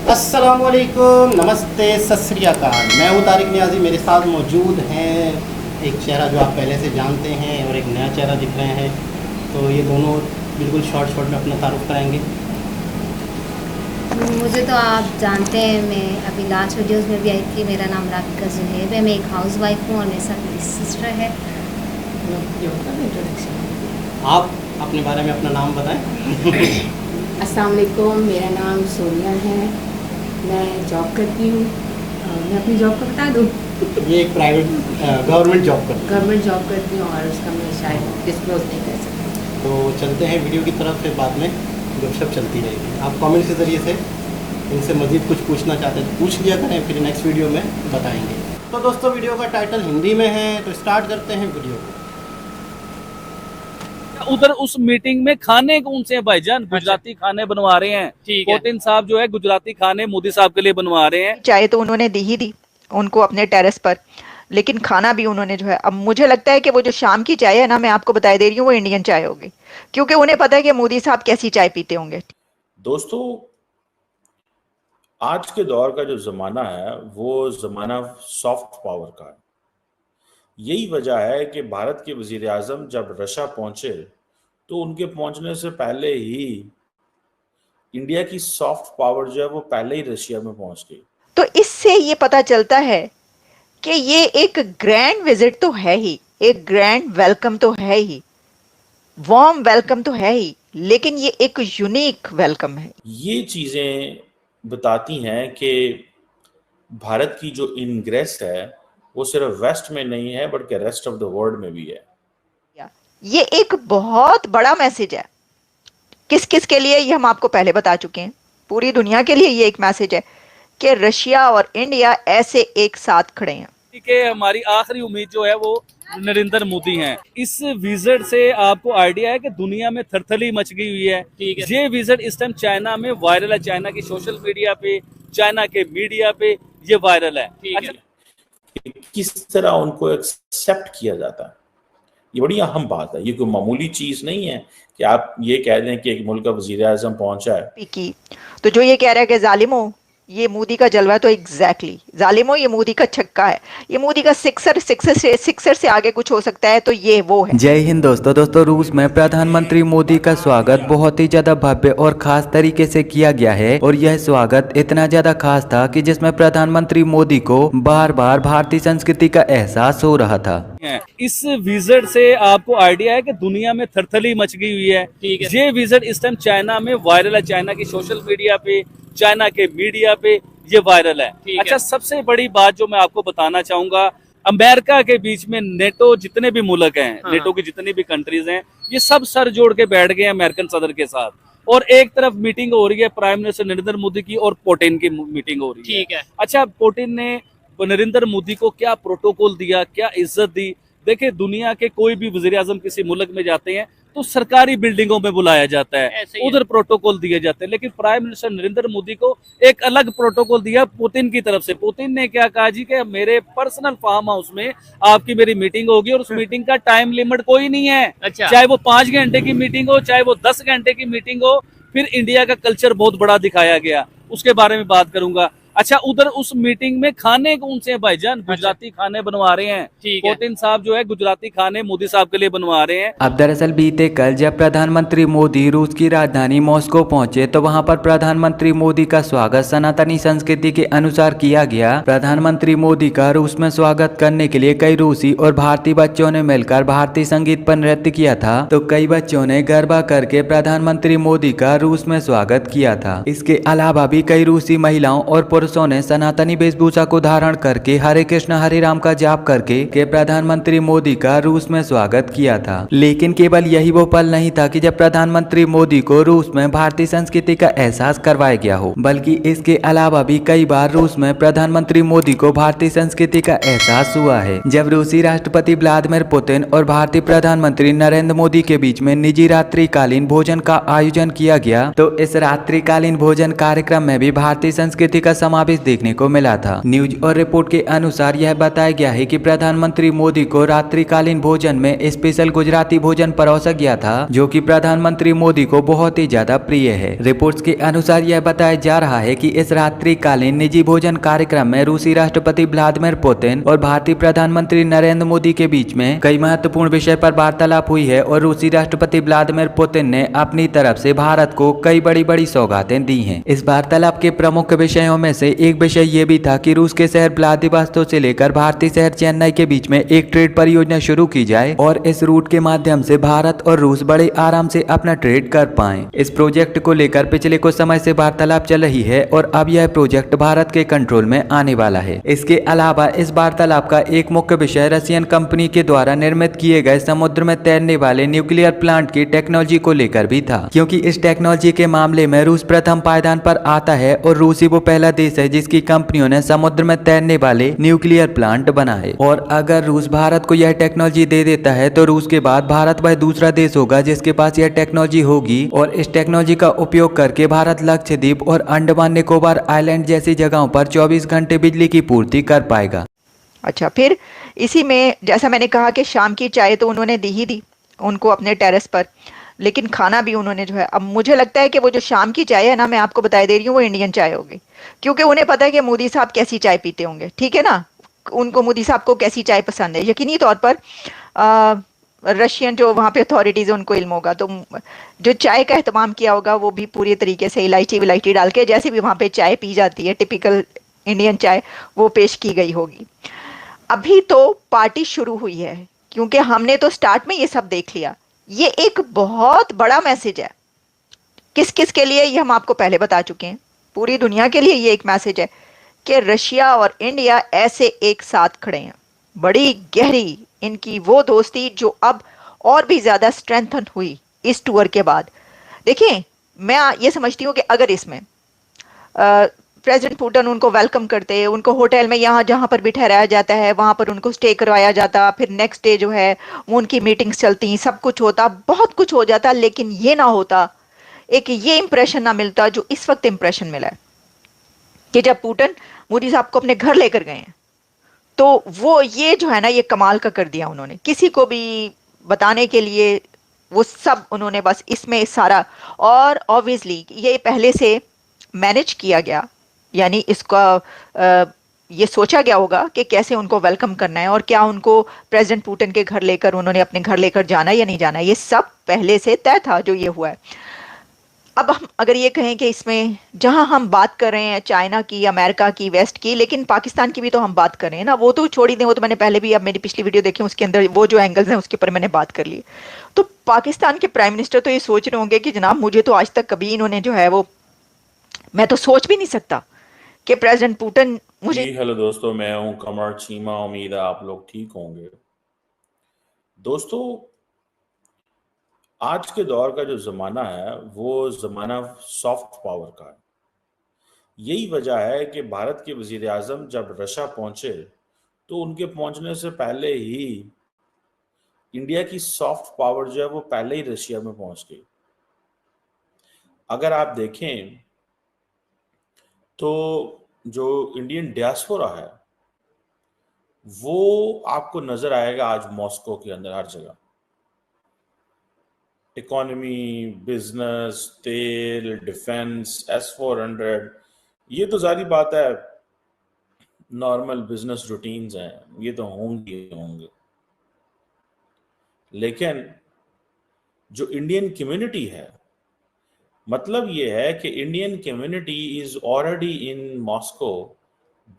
अस्सलामुअलैकुम, नमस्ते, सत श्री अकाल। मैं हूँ तारिक नियाज़ी। मेरे साथ मौजूद हैं एक चेहरा जो आप पहले से जानते हैं और एक नया चेहरा दिख रहे हैं। तो ये दोनों बिल्कुल शॉर्ट में अपना तारुफ कराएंगे। मुझे तो आप जानते हैं, मैं अभी लास्ट वीडियोस में भी आई थी। मेरा नाम राधिका जुनैब है। मैं एक हाउसवाइफ हूँ और मेरे साथ मेरी सिस्टर है। इंट्रोडक्शन आप अपने बारे में अपना नाम बताएं। अस्सलाम वालेकुम, मेरा नाम सोनिया है। मैं जॉब करती हूँ। मैं अपनी जॉब को बता दूँ? ये एक प्राइवेट गवर्नमेंट जॉब करते हैं। गवर्नमेंट जॉब करती हूँ और उसका मैं शायद डिस्क्लोज नहीं कर सकती। तो चलते हैं वीडियो की तरफ, फिर बाद में गपशप चलती रहेगी। आप कमेंट के ज़रिए से इनसे मज़ीद कुछ पूछना चाहते हैं तो पूछ लिया करें, फिर नेक्स्ट वीडियो में बताएंगे। तो दोस्तों, वीडियो का टाइटल हिंदी में है, तो स्टार्ट करते हैं वीडियो को। उधर उस मीटिंग में खाने कौन से हैं भाईजान? गुजराती खाने बनवा रहे हैं। पुतिन साहब जो है गुजराती खाने मोदी साहब के लिए बनवा रहे हैं। चाय तो उन्होंने दी ही दी उनको अपने टेरेस पर, लेकिन खाना भी उन्होंने जो है, अब मुझे लगता है कि वो जो शाम की चाय है ना, मैं आपको बता दे रही हूँ, वो इंडियन चाय होगी, क्योंकि उन्हें पता है कि मोदी साहब कैसी चाय पीते होंगे। दोस्तों, आज के दौर का जो जमाना है वो जमाना सॉफ्ट पावर का है। यही वजह है कि भारत के वजीर आजम जब रशिया पहुंचे तो उनके पहुंचने से पहले ही इंडिया की सॉफ्ट पावर जो है वो पहले ही रशिया में पहुंच गई। तो इससे ये पता चलता है कि ये एक ग्रैंड विजिट तो है ही, एक ग्रैंड वेलकम तो है ही, वार्म वेलकम तो है ही, लेकिन ये एक यूनिक वेलकम है। ये चीजें बताती हैं कि भारत की जो इनग्रेस है वो सिर्फ वेस्ट में नहीं है बल्कि रेस्ट ऑफ द वर्ल्ड में भी है। ये एक बहुत बड़ा मैसेज है। किस किस के लिए, ये हम आपको पहले बता चुके हैं। पूरी दुनिया के लिए ये एक मैसेज है कि रशिया और इंडिया ऐसे एक साथ खड़े हैं। कि हमारी आखिरी उम्मीद जो है वो नरेंद्र मोदी हैं। इस विजिट से आपको आइडिया है कि दुनिया में थरथली मच गई हुई है। ये विजिट इस टाइम चाइना में वायरल है। चाइना की सोशल मीडिया पे, चाइना के मीडिया पे ये वायरल है। अच्छा, किस तरह उनको एक्सेप्ट किया जाता है, ये बड़ी अहम बात है। ये कोई मामूली चीज नहीं है कि आप ये कह दें कि एक मुल्क का वजीर आजम पहुंचा है। तो जो ये कह रहा है कि जालिमो ये मोदी का जलवा है, तो एग्जैक्टली जालिमो ये मोदी का छक्का है, ये मोदी का सिक्सर से आगे कुछ हो सकता है, तो ये वो है। जय हिंद दोस्तों, रूस में प्रधानमंत्री मोदी का स्वागत बहुत ही ज्यादा भव्य और खास तरीके से किया गया है। और यह स्वागत इतना ज्यादा खास था कि जिसमें प्रधानमंत्री मोदी को बार बार भारतीय संस्कृति का एहसास हो रहा था। इस विजिट से आपको आइडिया है कि दुनिया में थरथली मच गई हुई है। ये विजिट इस टाइम चाइना में वायरल है। चाइना की सोशल मीडिया पे, चाइना के मीडिया पे ये वायरल है। अच्छा, सबसे बड़ी बात जो मैं आपको बताना चाहूंगा, अमेरिका के बीच में नेटो जितने भी मुल्क हैं, नेटो की जितनी भी कंट्रीज हैं, ये सब सर जोड़ के बैठ गए हैं अमेरिकन सदर के साथ। और एक तरफ मीटिंग हो रही है प्राइम मिनिस्टर नरेंद्र मोदी की और पुतिन की मीटिंग हो रही है। अच्छा, पुतिन ने नरेंद्र मोदी को क्या प्रोटोकॉल दिया, क्या इज्जत दी। देखिए, दुनिया के कोई भी वजीर आजम किसी मुल्क में जाते हैं तो सरकारी बिल्डिंगों में बुलाया जाता है, उधर प्रोटोकॉल दिए जाते हैं। लेकिन प्राइम मिनिस्टर नरेंद्र मोदी को एक अलग प्रोटोकॉल दिया पुतिन की तरफ से। पुतिन ने क्या कहा जी कि मेरे पर्सनल फार्म हाउस में आपकी मेरी मीटिंग होगी और उस मीटिंग का टाइम लिमिट कोई नहीं है। चाहे वो 5 घंटे की मीटिंग हो, चाहे वो 10 घंटे की मीटिंग हो। फिर इंडिया का कल्चर बहुत बड़ा दिखाया गया, उसके बारे में बात करूंगा। अच्छा, उधर उस मीटिंग में खाने कौन से हैं भाईजान? गुजराती खाने बनवा रहे हैं। पुतिन साहब जो है गुजराती खाने मोदी साहब के लिए बनवा रहे हैं। अब दरअसल बीते कल जब प्रधानमंत्री मोदी रूस की राजधानी मॉस्को पहुंचे तो वहां पर प्रधानमंत्री मोदी का स्वागत सनातनी संस्कृति के अनुसार किया गया। प्रधानमंत्री मोदी का रूस में स्वागत करने के लिए कई रूसी और भारतीय बच्चों ने मिलकर भारतीय संगीत पर नृत्य किया था। तो कई बच्चों ने गरबा करके प्रधानमंत्री मोदी का रूस में स्वागत किया था। इसके अलावा भी कई रूसी महिलाओं और पुरुषों ने सनातनी वेशभूषा को धारण करके हरे कृष्ण हरे राम का जाप करके के प्रधानमंत्री मोदी का रूस में स्वागत किया था। लेकिन केवल यही वो पल नहीं था कि जब प्रधानमंत्री मोदी को रूस में भारतीय संस्कृति का एहसास करवाया गया हो, बल्कि इसके अलावा भी कई बार रूस में प्रधानमंत्री मोदी को भारतीय संस्कृति का एहसास हुआ है। जब रूसी राष्ट्रपति व्लादिमीर पुतिन और भारतीय प्रधानमंत्री नरेंद्र मोदी के बीच में निजी रात्रिकालीन भोजन का आयोजन किया गया, तो इस रात्रिकालीन भोजन कार्यक्रम में भी भारतीय संस्कृति का समावेश देखने को मिला था। न्यूज और रिपोर्ट के अनुसार यह बताया गया है कि प्रधानमंत्री मोदी को रात्रिकालीन भोजन में स्पेशल गुजराती भोजन परोसा गया था, जो कि प्रधानमंत्री मोदी को बहुत ही ज्यादा प्रिय है। रिपोर्ट्स के अनुसार यह बताया जा रहा है कि इस रात्रिकालीन निजी भोजन कार्यक्रम में रूसी राष्ट्रपति व्लादिमीर पुतिन और भारतीय प्रधानमंत्री नरेंद्र मोदी के बीच में कई महत्वपूर्ण विषय पर वार्तालाप हुई है और रूसी राष्ट्रपति व्लादिमीर पुतिन ने अपनी तरफ से भारत को कई बड़ी सौगातें दी हैं। इस वार्तालाप के प्रमुख विषयों में से एक विषय ये भी था कि रूस के शहर व्लादिवोस्तोक से लेकर भारतीय शहर चेन्नई के बीच में एक ट्रेड परियोजना शुरू की जाए और इस रूट के माध्यम से भारत और रूस बड़े आराम से अपना ट्रेड कर पाएं। इस प्रोजेक्ट को लेकर पिछले कुछ समय से वार्तालाप चल रही है और अब यह प्रोजेक्ट भारत के कंट्रोल में आने वाला है। इसके अलावा इस वार्तालाप का एक मुख्य विषय रशियन कंपनी के द्वारा निर्मित किए गए समुद्र में तैरने वाले न्यूक्लियर प्लांट की टेक्नोलॉजी को लेकर भी था, क्योंकि इस टेक्नोलॉजी के मामले में रूस प्रथम पायदान पर आता है और रूस ही वो पहला देश है जिसकी कंपनियों ने समुद्र में तैरने वाले न्यूक्लियर प्लांट बनाए। और अगर रूस भारत को यह टेक्नोलॉजी दे देता है तो रूस के बाद भारत वह दूसरा देश होगा जिसके पास यह टेक्नोलॉजी होगी और इस टेक्नोलॉजी का उपयोग करके भारत लक्षद्वीप और अंडमान निकोबार आइलैंड जैसी जगहों पर 24 घंटे बिजली की पूर्ति कर पाएगा। अच्छा, फिर इसी में जैसा मैंने कहा कि शाम की चाय तो उन्होंने दी ही दी उनको अपने टेरेस पर, लेकिन खाना भी उन्होंने जो है, अब मुझे लगता है कि वो जो शाम की चाय है ना, मैं आपको बता दे रही हूँ, वो इंडियन चाय होगी, क्योंकि उन्हें पता है कि मोदी साहब कैसी चाय पीते होंगे। ठीक है ना, उनको मोदी साहब को कैसी चाय पसंद है, यकीनी तौर पर रशियन जो वहाँ पे अथॉरिटीज उनको इल्म होगा, तो जो चाय का एहतमाम किया होगा वो भी पूरी तरीके से इलायची विलायची डाल के, जैसे भी वहाँ पे चाय पी जाती है टिपिकल इंडियन चाय, वो पेश की गई होगी। अभी तो पार्टी शुरू हुई है, क्योंकि हमने तो स्टार्ट में ये सब देख लिया। ये एक बहुत बड़ा मैसेज है, किस किस के लिए, ये हम आपको पहले बता चुके हैं। पूरी दुनिया के लिए ये एक मैसेज है कि रशिया और इंडिया ऐसे एक साथ खड़े हैं। बड़ी गहरी इनकी वो दोस्ती जो अब और भी ज्यादा स्ट्रेंथन हुई इस टूर के बाद। देखिए, मैं ये समझती हूँ कि अगर इसमें प्रेसिडेंट पुतिन उनको वेलकम करते, उनको होटल में यहाँ जहाँ पर भी ठहराया जाता है वहाँ पर उनको स्टे करवाया जाता, फिर नेक्स्ट डे जो है वो उनकी मीटिंग्स चलती, सब कुछ होता, बहुत कुछ हो जाता, लेकिन ये ना होता, एक ये इंप्रेशन ना मिलता जो इस वक्त इंप्रेशन मिला है कि जब पुतिन मोदी साहब को अपने घर लेकर गए हैं, तो वो ये जो है ना, ये कमाल का कर दिया उन्होंने, किसी को भी बताने के लिए वो सब उन्होंने बस इसमें सारा, और ऑब्वियसली ये पहले से मैनेज किया गया, यानी इसका ये सोचा गया होगा कि कैसे उनको वेलकम करना है और क्या उनको प्रेसिडेंट पुतिन के घर लेकर उन्होंने अपने घर लेकर जाना है या नहीं जाना है, ये सब पहले से तय था जो ये हुआ है। अब हम अगर ये कहें कि इसमें जहां हम बात कर रहे हैं चाइना की, अमेरिका की, वेस्ट की, लेकिन पाकिस्तान की भी तो हम बात कर रहे हैं ना, वो तो छोड़ ही दें, वो तो मैंने पहले भी, अब मेरी पिछली वीडियो देखी उसके अंदर वो जो एंगल्स हैं उसके ऊपर मैंने बात कर ली। तो पाकिस्तान के प्राइम मिनिस्टर तो ये सोच रहे होंगे कि जनाब मुझे तो आज तक कभी इन्होंने जो है वो, मैं तो सोच भी नहीं सकता कि प्रेसिडेंट पुतिन मुझे। हेलो दोस्तों, मैं हूं कमर चीमा, उम्मीद है आप लोग ठीक होंगे। दोस्तों, आज के दौर का जो ज़माना है वो ज़माना सॉफ्ट पावर का है। यही वजह है कि भारत के वज़ीर आज़म जब रशिया पहुंचे तो उनके पहुंचने से पहले ही इंडिया की सॉफ्ट पावर जो है वो पहले ही रशिया में पहुंच गई। अगर आप देखें तो जो इंडियन डियास्पोरा है वो आपको नजर आएगा आज मॉस्को के अंदर हर जगह। इकोनॉमी, बिजनेस, तेल, डिफेंस, S-400, ये तो जारी बात है, नॉर्मल बिजनेस रूटीन्स हैं, ये तो होंगे। लेकिन जो इंडियन कम्युनिटी है, मतलब ये है कि Indian community is already in Moscow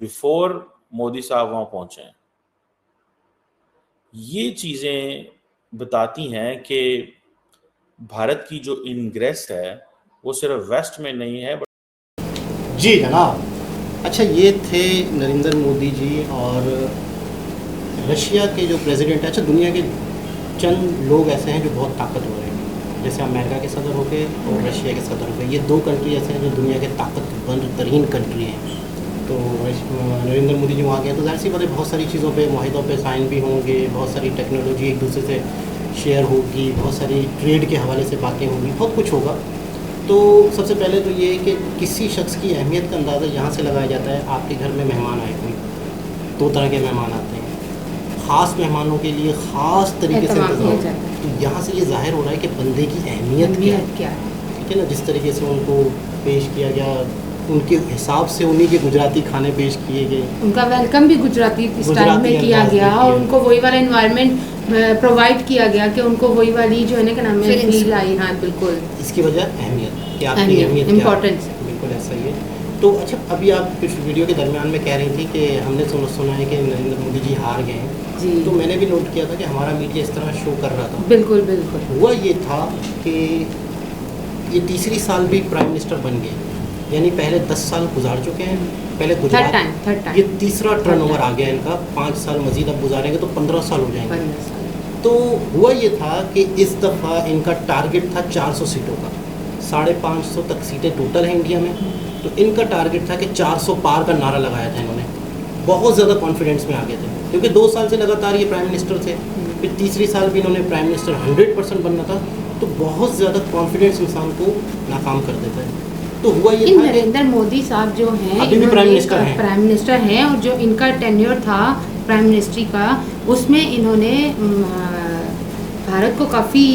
before Modi साहब वहां पहुंचे हैं। ये चीजें बताती हैं कि भारत की जो इनग्रेस है वो सिर्फ वेस्ट में नहीं है। जी जनाब, अच्छा ये थे नरेंद्र मोदी जी और रशिया के जो प्रेसिडेंट है। अच्छा, दुनिया के चंद लोग ऐसे हैं जो बहुत ताकतवर हैं, जैसे अमेरिका के सदर हो गए और रशिया के सदर हो गए। ये दो कंट्री ऐसे हैं जो दुनिया के ताकतवर तरीन कंट्री हैं। तो नरेंद्र मोदी जी वहाँ गए तो जाहिर सी बात है बहुत सारी चीज़ों पे, माहिदों पे साइन भी होंगे, बहुत सारी टेक्नोलॉजी एक दूसरे से शेयर होगी, बहुत सारी ट्रेड के हवाले से बातें होंगी, बहुत कुछ होगा। तो सबसे पहले तो ये है कि किसी शख्स की अहमियत का अंदाज़ा यहाँ से लगाया जाता है। आपके घर में मेहमान आए कोई, 2 तरह के मेहमान आते हैं, ख़ास मेहमानों के लिए ख़ास तरीके से एहतमाम किया इंतज़ाम। जाता है। तो यहाँ से ये ज़ाहिर हो रहा है कि बंदे की अहमियत क्या है, क्या है? ठीक है ना। जिस तरीके से उनको पेश किया गया, उनके हिसाब से उन्हीं के गुजराती खाने पेश किए गए, उनका वेलकम भी गुजराती स्टाइल गुजराती में किया अंदाज में गया किया। और उनको वही वाला इन्वायरमेंट प्रोवाइड किया गया कि उनको वही वाली जो है ना क्या नाम है Feelings। Feel I. हाँ बिल्कुल, इसकी वजह अहमियत कि आपकी अहमियत, अहमियत क्या है। importance। बिल्कुल ऐसा ही है। तो अच्छा, अभी आप कुछ वीडियो के दरमियान में कह रही थी कि हमने सुना है कि नरेंद्र मोदी जी हार गए हैं। जी तो मैंने भी नोट किया था कि हमारा मीडिया इस तरह शो कर रहा था। बिल्कुल बिल्कुल। हुआ ये था कि ये तीसरी साल भी प्राइम मिनिस्टर बन गए, यानी पहले 10 साल गुजार चुके हैं। पहले थर्ड गुजरात, टाइम ये तीसरा टर्नओवर आ गया इनका। 5 साल मजीद अब गुजारेंगे तो 15 साल हो जाएंगे। 15 साल। तो हुआ ये था कि इस दफ़ा इनका टारगेट था 400 सीटों का। 550 तक सीटें टोटल हैं इंडिया में। तो इनका टारगेट था कि 400 पार का नारा लगाया था इन्होंने। बहुत ज़्यादा कॉन्फिडेंस में आ गए थे, क्योंकि 2 साल से लगातार ये प्राइम मिनिस्टर थे। फिर तीसरी साल भी इन्होंने प्राइम मिनिस्टर 100% बनना था। तो बहुत ज़्यादा कॉन्फिडेंस इंसान को नाकाम कर देता है। तो हुआ ये था कि नरेंद्र मोदी साहब जो हैं अभी भी प्राइम मिनिस्टर हैं। प्राइम मिनिस्टर हैं और जो इनका टेन्योर था प्राइम मिनिस्ट्री का, उसमें इन्होंने भारत को काफ़ी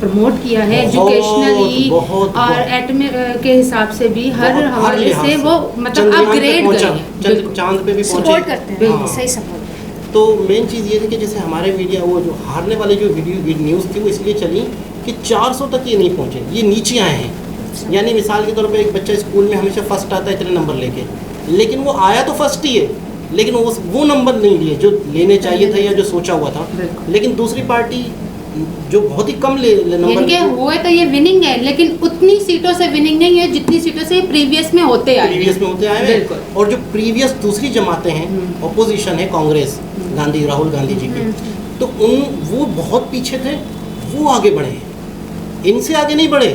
प्रमोट किया है एजुकेशनली और एटम के हिसाब से भी हर हवाले से वो मतलब अपग्रेड गए हैं। चांद पे भी सपोर्ट पहुंचे। करते हैं, हाँ। सही सपोर्ट। तो मेन चीज़ ये थी कि जैसे हमारे मीडिया वो जो हारने वाले जो वीडियो न्यूज़ थी वो इसलिए चली कि 400 तक ये नहीं पहुँचे, ये नीचे आए हैं। यानी मिसाल के तौर पे एक बच्चा स्कूल में हमेशा फर्स्ट आता है इतने नंबर लेके, लेकिन वो आया तो फर्स्ट ही है, लेकिन वो नंबर नहीं लिए जो लेने चाहिए था या जो सोचा हुआ था। लेकिन दूसरी पार्टी जो बहुत ही कम नंबर इनके हुए तो ये विनिंग है, लेकिन उतनी सीटों से विनिंग नहीं है जितनी सीटों से प्रीवियस में होते आए हैं। बिल्कुल। और जो प्रीवियस दूसरी जमातें हैं, ऑपोजिशन है कांग्रेस, राहुल गांधी जी की, तो वो बहुत पीछे थे, वो आगे बढ़े हैं। इनसे आगे नहीं बढ़े,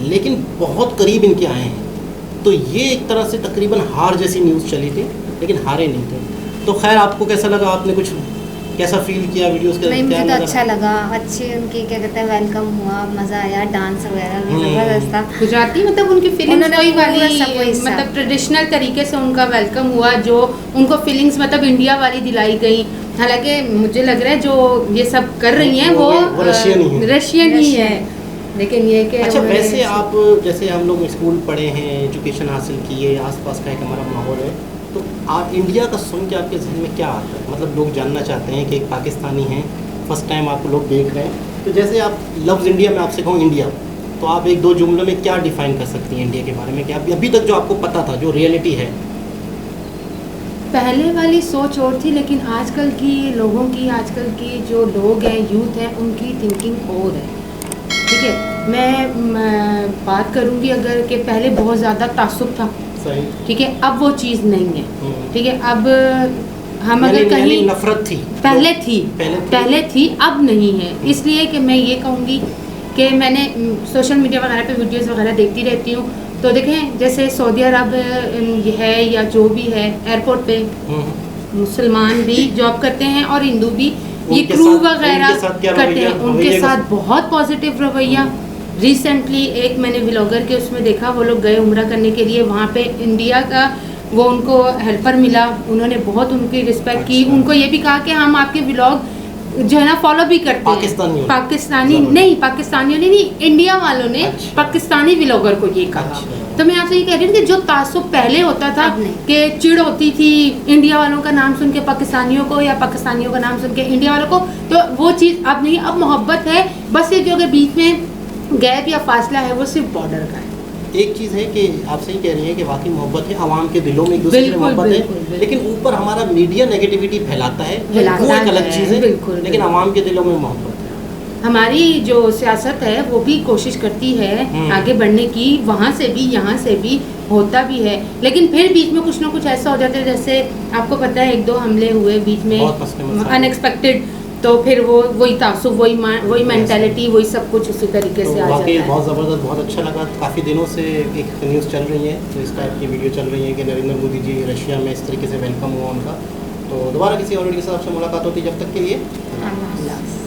लेकिन बहुत करीब इनके आए हैं। तो ये एक तरह से तकरीबन हार जैसी न्यूज़ चली थी, लेकिन हारे नहीं थे। तो खैर, आपको कैसा लगा? आपने कुछ कैसा फील किया वीडियोस के? नहीं, मुझे तो अच्छा लगा। अच्छी उनकी क्या कहते हैं वेलकम हुआ, मज़ा आया, डांस वगैरह भी ज़बरदस्त था। गुजराती मतलब उनकी फीलिंग्स वही वाली, सब वही मतलब ट्रेडिशनल तरीके से उनका वेलकम हुआ, जो उनको फीलिंग्स मतलब इंडिया वाली दिलाई गई। हालांकि मुझे लग रहा है जो ये सब कर रही हैं वो रशियन ही है, लेकिन ये कि अच्छा, वैसे आप जैसे हम लोग स्कूल पढ़े हैं, एजुकेशन हासिल की है, आसपास का एक हमारा माहौल है, तो आप इंडिया का सुन के आपके जहन में क्या आता है? मतलब लोग जानना चाहते हैं कि एक पाकिस्तानी हैं, फर्स्ट टाइम आपको लोग देख रहे हैं, तो जैसे आप लफ्ज़ इंडिया में आपसे कहूँ इंडिया, तो आप 1-2 जुमलों में क्या डिफ़ाइन कर सकती हैं इंडिया के बारे में? क्या अभी तक जो आपको पता था, जो रियलिटी है? पहले वाली सोच और थी, लेकिन आजकल की लोगों की, आजकल की जो लोग हैं, यूथ हैं, उनकी थिंकिंग और है। ठीक है, मैं बात करूँगी अगर कि पहले बहुत ज़्यादा तासुब था, सही, ठीक है, अब वो चीज़ नहीं है। ठीक है, अब हम अगर कहीं नफरत थी, पहले थी, अब नहीं है। इसलिए कि मैं ये कहूँगी कि मैंने सोशल मीडिया वगैरह पे वीडियोस वगैरह देखती रहती हूँ, तो देखें जैसे सऊदी अरब है या जो भी है, एयरपोर्ट पे मुसलमान भी जॉब करते हैं और हिंदू भी, ये क्रू वगैरह करते हैं, उनके साथ बहुत पॉजिटिव रवैया। रिसेंटली एक मैंने व्लॉगर के उसमें देखा, वो लोग गए उम्रा करने के लिए, वहाँ पे इंडिया का वो उनको हेल्पर मिला, उन्होंने बहुत उनकी रिस्पेक्ट की, उनको ये भी कहा कि हम आपके व्लॉग जो है ना फॉलो भी करते हैं। पाकिस्तानियों ने नहीं, इंडिया वालों ने पाकिस्तानी व्लॉगर को ये कहा। तो मैं आपसे ये कह रही हूँ कि जो तासुब पहले होता था कि चिढ़ होती थी इंडिया वालों का नाम सुन के पाकिस्तानियों को या पाकिस्तानियों का नाम सुन के इंडिया वालों को, तो वो चीज़ अब नहीं, अब मोहब्बत है। बस ये जो कि बीच में गैप या फासला है वो सिर्फ बॉर्डर का है। एक चीज़ है कि आप सही कह रही हैं कि वाकई मोहब्बत है, आवाम के दिलों में एक दूसरे से मोहब्बत है, लेकिन ऊपर हमारा मीडिया नेगेटिविटी फैलाता है, वो एक अलग चीज़ है, लेकिन आवाम के दिलों में मोहब्बत है। हमारी जो सियासत है वो भी कोशिश करती है आगे बढ़ने की, वहाँ से भी यहाँ से भी होता भी है, लेकिन फिर बीच में कुछ ना कुछ ऐसा हो जाता है, जैसे आपको पता है 1-2 हमले हुए बीच में अनएक्सपेक्टेड, तो फिर वही तासुब, वही मेंटालिटी, वही सब कुछ उसी तरीके से आ जाता है। बहुत ज़बरदस्त, बहुत अच्छा लगा। काफ़ी दिनों से एक न्यूज़ चल रही है, तो इस टाइप की वीडियो चल रही है कि नरेंद्र मोदी जी रशिया में इस तरीके से वेलकम हुआ उनका। तो दोबारा किसी और वीडियो के साथ आपसे मुलाकात होती है, जब तक के लिए अल्लाह हाफ़िज़।